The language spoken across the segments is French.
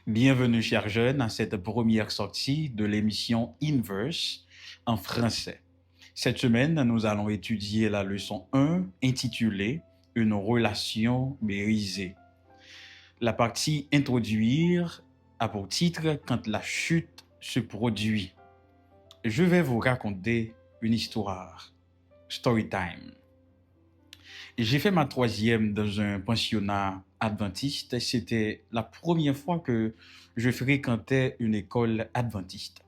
Bienvenue, chers jeunes, à cette première sortie de l'émission Inverse en français. Cette semaine, nous allons étudier la leçon 1 intitulée Une relation brisée. La partie Introduire a pour titre Quand la chute se produit. Je vais vous raconter une histoire. Story time. J'ai fait ma troisième dans un pensionnat adventiste. C'était la première fois que je fréquentais une école adventiste.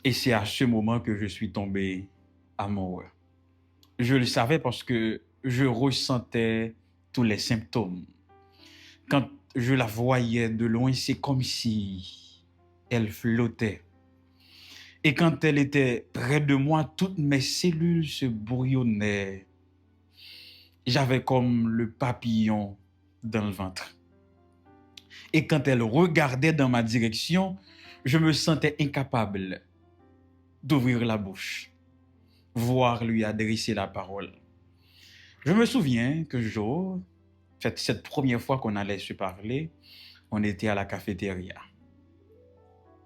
Et c'est à ce moment que je suis tombé amoureux. Je le savais parce que je ressentais tous les symptômes. Quand je la voyais de loin, c'est comme si elle flottait. Et quand elle était près de moi, toutes mes cellules se bouillonnaient. J'avais comme le papillon dans le ventre. Et quand elle regardait dans ma direction, je me sentais incapable d'ouvrir la bouche, voire lui adresser la parole. Je me souviens qu'un jour, cette première fois qu'on allait se parler, on était à la cafétéria.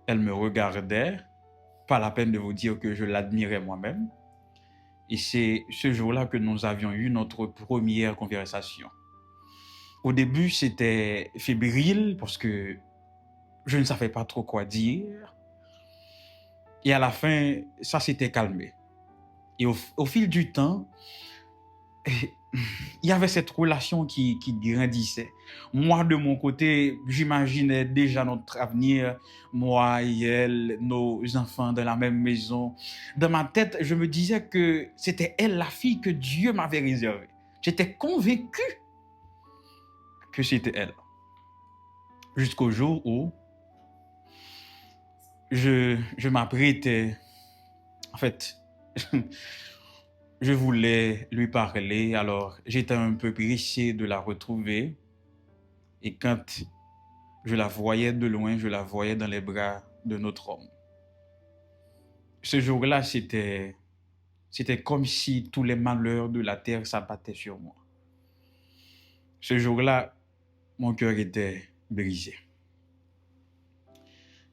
Elle me regardait, pas la peine de vous dire que je l'admirais moi-même. Et c'est ce jour-là que nous avions eu notre première conversation. Au début, c'était fébrile parce que je ne savais pas trop quoi dire. Et à la fin, ça s'était calmé. Et au fil du temps, il y avait cette relation qui grandissait. Moi, de mon côté, j'imaginais déjà notre avenir, moi et elle, nos enfants dans la même maison. Dans ma tête, je me disais que c'était elle la fille que Dieu m'avait réservée. J'étais convaincu que c'était elle. Jusqu'au jour où je m'apprêtais, en fait, je voulais lui parler, alors j'étais un peu pressé de la retrouver. Et quand je la voyais de loin, je la voyais dans les bras de notre homme. Ce jour-là, c'était comme si tous les malheurs de la terre s'abattaient sur moi. Ce jour-là, mon cœur était brisé.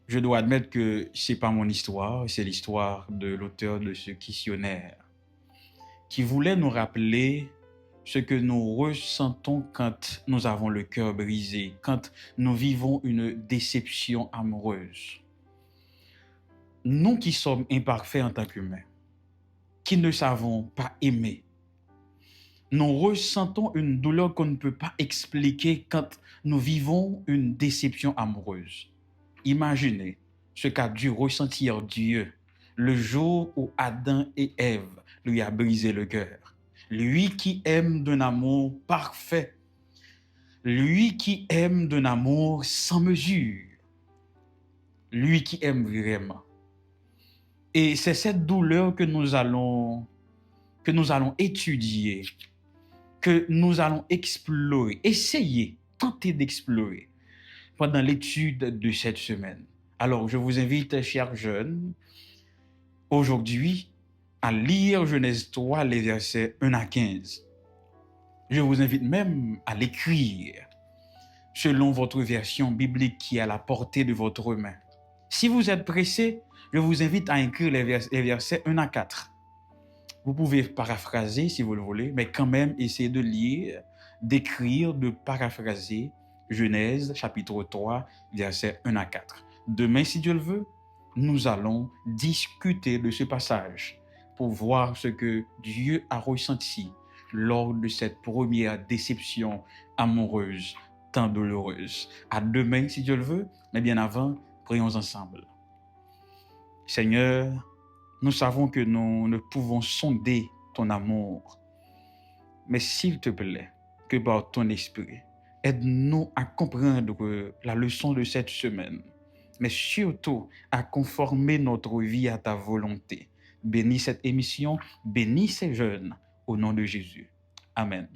Je dois admettre que c'est pas mon histoire, c'est l'histoire de l'auteur de ce questionnaire qui voulait nous rappeler ce que nous ressentons quand nous avons le cœur brisé, quand nous vivons une déception amoureuse. Nous qui sommes imparfaits en tant qu'humains, qui ne savons pas aimer, nous ressentons une douleur qu'on ne peut pas expliquer quand nous vivons une déception amoureuse. Imaginez ce qu'a dû ressentir Dieu le jour où Adam et Ève lui a brisé le cœur. Lui qui aime d'un amour parfait, lui qui aime d'un amour sans mesure, lui qui aime vraiment. Et c'est cette douleur que nous allons étudier, que nous allons explorer, essayer, tenter d'explorer pendant l'étude de cette semaine. Alors, je vous invite, chers jeunes, aujourd'hui, à lire Genèse 3, les versets 1 à 15. Je vous invite même à l'écrire selon votre version biblique qui est à la portée de votre main. Si vous êtes pressé, je vous invite à écrire les versets 1 à 4. Vous pouvez paraphraser si vous le voulez, mais quand même essayez de lire, d'écrire, de paraphraser Genèse chapitre 3, versets 1 à 4. Demain, si Dieu le veut, nous allons discuter de ce passage pour voir ce que Dieu a ressenti lors de cette première déception amoureuse, tant douloureuse. À demain, si Dieu le veut, mais bien avant, prions ensemble. Seigneur, nous savons que nous ne pouvons sonder ton amour, mais s'il te plaît, que par ton esprit, aide-nous à comprendre la leçon de cette semaine, mais surtout à conformer notre vie à ta volonté. Bénis cette émission, bénis ces jeunes, au nom de Jésus. Amen.